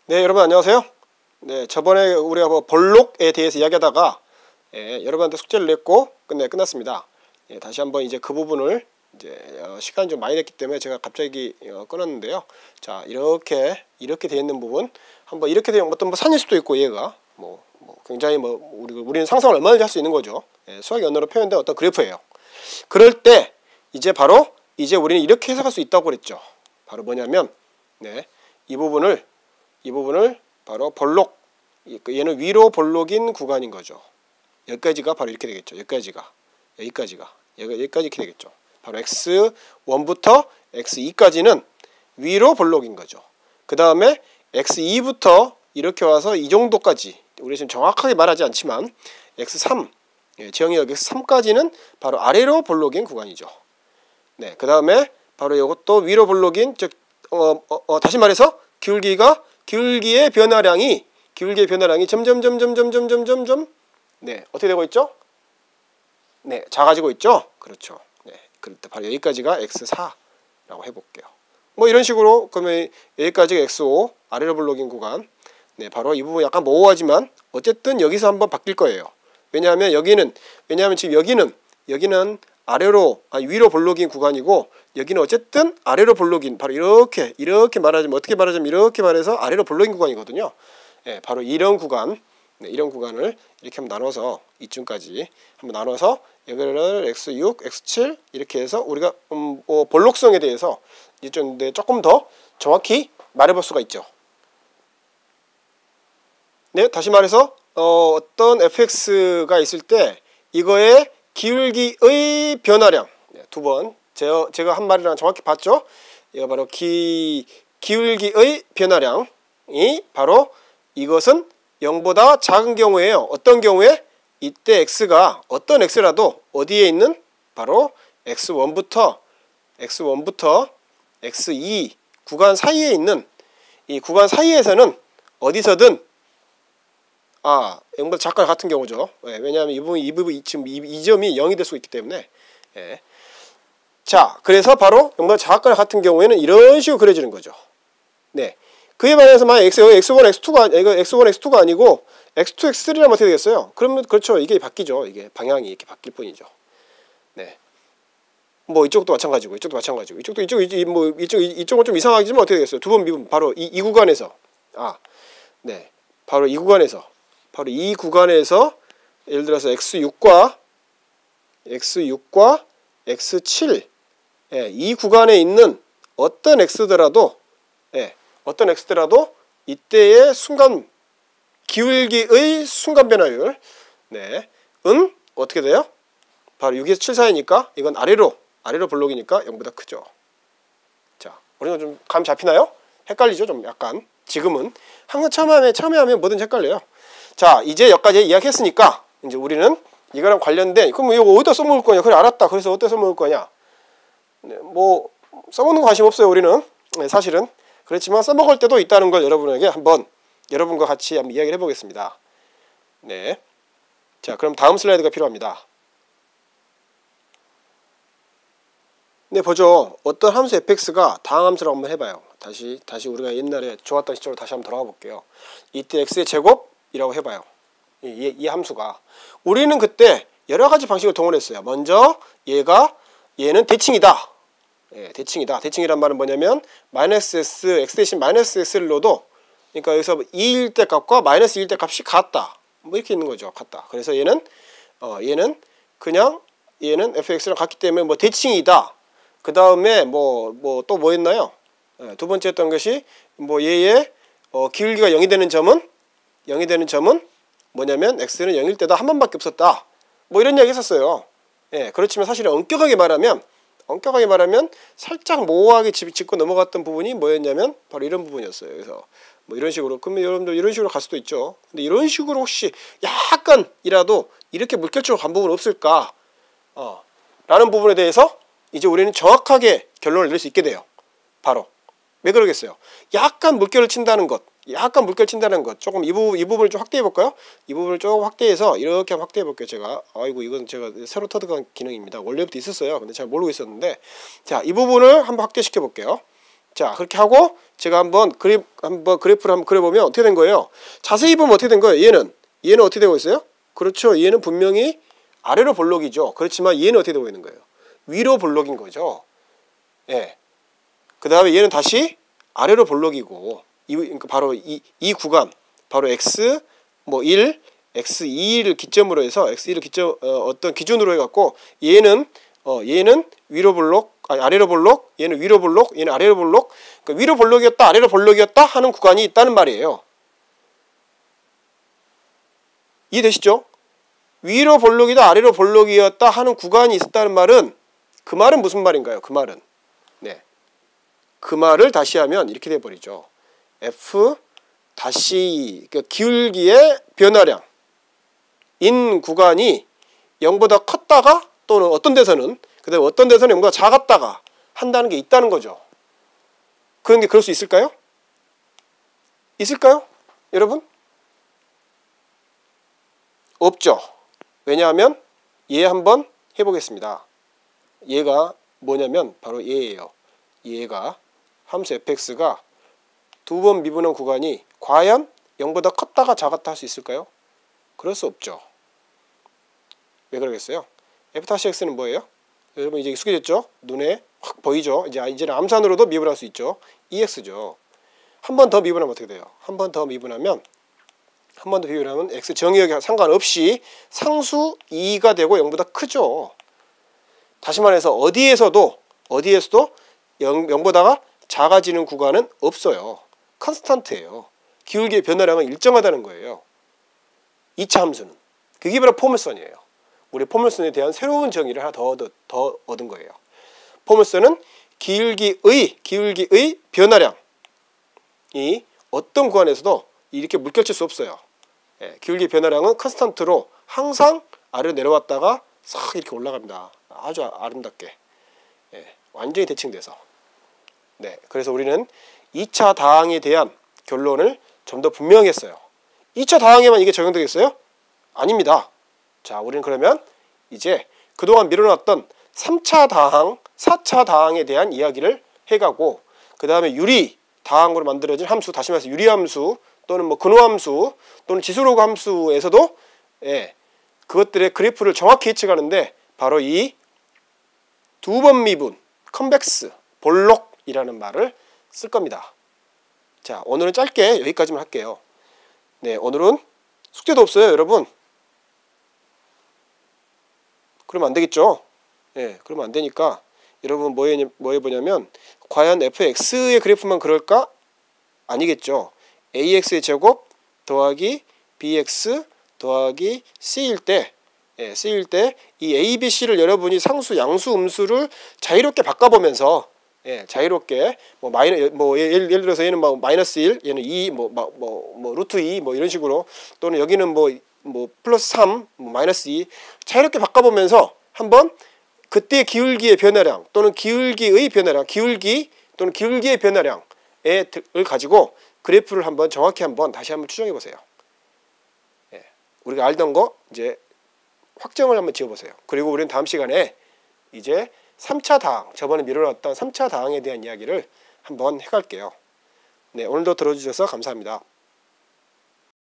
네, 여러분 안녕하세요. 네, 저번에 우리가 볼록에 대해서 이야기하다가 여러분한테 숙제를 냈고 끝났습니다. 다시 한번 이제 그 부분을 시간이 좀 많이 됐기 때문에 제가 갑자기 끊었는데요. 자, 이렇게 되어 있는 부분 한번 이렇게 되면 어떤 산일 수도 있고 얘가 굉장히 우리는 상상을 얼마든지 할 수 있는 거죠. 수학의 언어로 표현된 어떤 그래프예요. 그럴 때 이제 바로 우리는 이렇게 해석할 수 있다고 그랬죠. 바로 뭐냐면 이 부분을 바로 볼록, 얘는 위로 볼록인 구간인 거죠. 여기까지가 바로 이렇게 되겠죠. 여기까지가 이렇게 되겠죠. 바로 x1부터 x2까지는 위로 볼록인 거죠. 그 다음에 x2부터 이렇게 와서 이 정도까지, 우리 지금 정확하게 말하지 않지만 x3, 지형이 여기 x3까지는 바로 아래로 볼록인 구간이죠. 네, 그 다음에 바로 이것도 위로 볼록인, 다시 말해서 기울기의 변화량이 점점 어떻게 되고 있죠? 네, 작아지고 있죠. 그렇죠. 네, 그럴 때 바로 여기까지가 x4라고 해볼게요. 이런 식으로 그러면 여기까지가 x5 아래로 볼록인 구간. 네, 바로 이 부분 약간 모호하지만 어쨌든 여기서 한번 바뀔 거예요. 왜냐하면 지금 여기는 위로 볼록인 구간이고, 여기는 어쨌든 아래로 볼록인, 바로 이렇게 말하자면, 어떻게 말하자면 이렇게 말해서 아래로 볼록인 구간이거든요. 바로 이런 구간, 이런 구간을 이렇게 한번 나눠서 이쯤까지 한번 나눠서 여기를 x6, x7 이렇게 해서 우리가 볼록성에 대해서 조금 더 정확히 말해볼 수가 있죠. 네, 다시 말해서 어떤 fx가 있을 때 이거의 기울기의 변화량, 두 번 제가 한 말이랑 정확히 봤죠? 이거 바로 기울기의 변화량이 바로 이것은 0보다 작은 경우에요. 어떤 경우에? 이때 x가 어떤 x라도 어디에 있는? 바로 x1부터 x2 구간 사이에 있는, 이 구간 사이에서는 어디서든 0보다 작거나 같은 경우죠. 왜냐하면 이 부분이 지금 이 점이 0이 될 수 있기 때문에. 자, 그래서 바로 0보다 작거나 같은 경우에는 이런 식으로 그려지는 거죠. 네. 그에 반해서 만약 x1, x2가 아니고 x2, x3라면 어떻게 되겠어요? 그러면 그렇죠. 이게 바뀌죠. 이게 방향이 이렇게 바뀔 뿐이죠. 네. 이쪽도 마찬가지고 이쪽도 마찬가지고 이쪽은 좀 이상하지만 어떻게 되겠어요? 두 번 미분 바로 이 구간에서 바로 이 구간에서 예를 들어서 x6과 x7 이 구간에 있는 어떤 x더라도 이때의 기울기의 순간 변화율 은 어떻게 돼요? 바로 6에서 7 사이니까 이건 아래로 볼록이니까 0보다 크죠. 자, 우리는 좀 감 잡히나요? 헷갈리죠? 좀 약간. 지금은 항상 처음에 하면 뭐든지 헷갈려요. 자, 이제 여기까지 이야기했으니까 이제 우리는 이거랑 관련된, 그럼 이거 어디다 써먹을 거냐? 그래, 알았다. 그래서 어디다 써먹을 거냐? 써먹는 거 관심 없어요, 우리는. 사실은. 그렇지만 써먹을 때도 있다는 걸 여러분에게 여러분과 같이 한번 이야기를 해보겠습니다. 네. 자, 그럼 다음 슬라이드가 필요합니다. 네, 보죠. 어떤 함수 fx가 다음 함수를 한번 해봐요. 다시 우리가 옛날에 좋았던 시절로 다시 한번 돌아가 볼게요. 이때 x의 제곱이라고 해봐요. 이 함수가. 우리는 그때 여러 가지 방식을 동원했어요. 먼저 얘는 대칭이다. 대칭이다. 대칭이란 말은 뭐냐면 -s, x 대신 -s를 넣어도, 그러니까 여기서 2일 때 값과 -1일 때 값이 같다. 이렇게 있는 거죠. 같다. 그래서 얘는 fx랑 같기 때문에 대칭이다. 그 다음에 또 뭐 했나요? 두 번째 했던 것이 얘의 기울기가 0이 되는 점은 뭐냐면 x는 0일 때도 한 번밖에 없었다. 이런 이야기 했었어요. 그렇지만 사실은 엄격하게 말하면 살짝 모호하게 짚고 넘어갔던 부분이 뭐였냐면 바로 이런 부분이었어요. 그래서 이런 식으로, 그러면 여러분들 이런 식으로 갈 수도 있죠. 근데 이런 식으로 혹시 약간이라도 이렇게 물결적으로 간 부분은 없을까? 라는 부분에 대해서 이제 우리는 정확하게 결론을 내릴 수 있게 돼요. 바로 왜 그러겠어요? 약간 물결을 친다는 것, 조금 이 부분을 좀 확대해 볼까요? 이 부분을 조금 확대해서 이렇게 한번 확대해 볼게요. 제가 이건 제가 새로 터득한 기능입니다. 원래부터 있었어요. 근데 잘 모르고 있었는데, 자, 이 부분을 한번 확대시켜 볼게요. 자, 그렇게 하고 제가 한번 그래프를 한번 그려보면 어떻게 된 거예요? 자세히 보면 어떻게 된 거예요? 얘는 어떻게 되고 있어요? 그렇죠. 얘는 분명히 아래로 볼록이죠. 그렇지만 얘는 어떻게 되고 있는 거예요? 위로 볼록인 거죠. 예. 그 다음에 얘는 다시 아래로 볼록이고, 그러니까 바로 이 구간, 바로 x 뭐 1, x2를 기점으로 해서 x2를 어떤 기준으로 해갖고 얘는 위로 볼록, 아니 아래로 볼록, 얘는 위로 볼록, 얘는 아래로 볼록, 그러니까 위로 볼록이었다, 아래로 볼록이었다 하는 구간이 있다는 말이에요. 이해되시죠? 위로 볼록이다, 아래로 볼록이었다 하는 구간이 있었다는 말은, 그 말은 무슨 말인가요? 그 말은, 네, 그 말을 다시 하면 이렇게 돼버리죠. f 다시 그러니까 기울기의 변화량 인 구간이 0보다 컸다가, 또는 어떤 데서는, 그 다음에 어떤 데서는 0보다 작았다가 한다는 게 있다는 거죠. 그런 게 그럴 수 있을까요? 있을까요? 여러분? 없죠. 왜냐하면 얘 한번 해보겠습니다. 얘가 뭐냐면 바로 얘예요. 얘가 함수 fx가 두 번 미분한 구간이 과연 0보다 컸다가 작았다 할 수 있을까요? 그럴 수 없죠. 왜 그러겠어요? f-x는 뭐예요? 여러분 이제 익숙해졌죠? 눈에 확 보이죠? 이제는 암산으로도 미분할 수 있죠. ex죠. 한 번 더 미분하면 어떻게 돼요? 한 번 더 미분하면 x 정의역에 상관없이 상수 2가 되고 0보다 크죠. 다시 말해서 어디에서도 0보다가 작아지는 구간은 없어요. 컨스탄트예요. 기울기의 변화량은 일정하다는 거예요. 2차 함수는. 그게 바로 포물선이에요. 우리 포물선에 대한 새로운 정의를 하나 더 얻은 거예요. 포물선은 기울기의 변화량이 어떤 구간에서도 이렇게 물결칠 수 없어요. 예, 기울기 변화량은 컨스탄트로 항상 아래로 내려왔다가 싹 이렇게 올라갑니다. 아주 아름답게. 예, 완전히 대칭돼서. 네, 그래서 우리는 2차 다항에 대한 결론을 좀 더 분명했어요. 2차 다항에만 이게 적용되겠어요? 아닙니다. 자, 우리는 그러면 이제 그동안 미뤄놨던 3차 다항, 4차 다항에 대한 이야기를 해가고, 그 다음에 유리 다항으로 만들어진 함수, 다시 말해서 유리함수 또는 뭐 근호함수 또는 지수로그 함수에서도 그것들의 그래프를 정확히 예측하는데 바로 이 두 번 미분, 컨벡스, 볼록이라는 말을 쓸 겁니다. 자, 오늘은 짧게 여기까지만 할게요. 네, 오늘은 숙제도 없어요, 여러분. 그러면 안 되겠죠? 예, 그러면 안 되니까 여러분 뭐 해보냐면 과연 fx의 그래프만 그럴까? 아니겠죠. ax의 제곱 더하기 bx 더하기 c일 때 이 a, b, c를 여러분이 상수, 양수, 음수를 자유롭게 바꿔보면서 자유롭게 예를 들어서 얘는 뭐 마이너스 1, 얘는 2, 루트 2 뭐 이런 식으로, 또는 여기는 뭐 플러스 3, 마이너스 2 자유롭게 바꿔보면서 한번 그때 기울기의 변화량 또는 기울기의 변화량, 기울기 또는 기울기의 변화량을 가지고 그래프를 한번 정확히 다시 한번 추정해 보세요. 우리가 알던 거 이제 확정을 한번 지어보세요. 그리고 우리는 다음 시간에 이제 3차 다항, 저번에 미뤄놨던 3차 다항에 대한 이야기를 한번 해갈게요. 네, 오늘도 들어주셔서 감사합니다.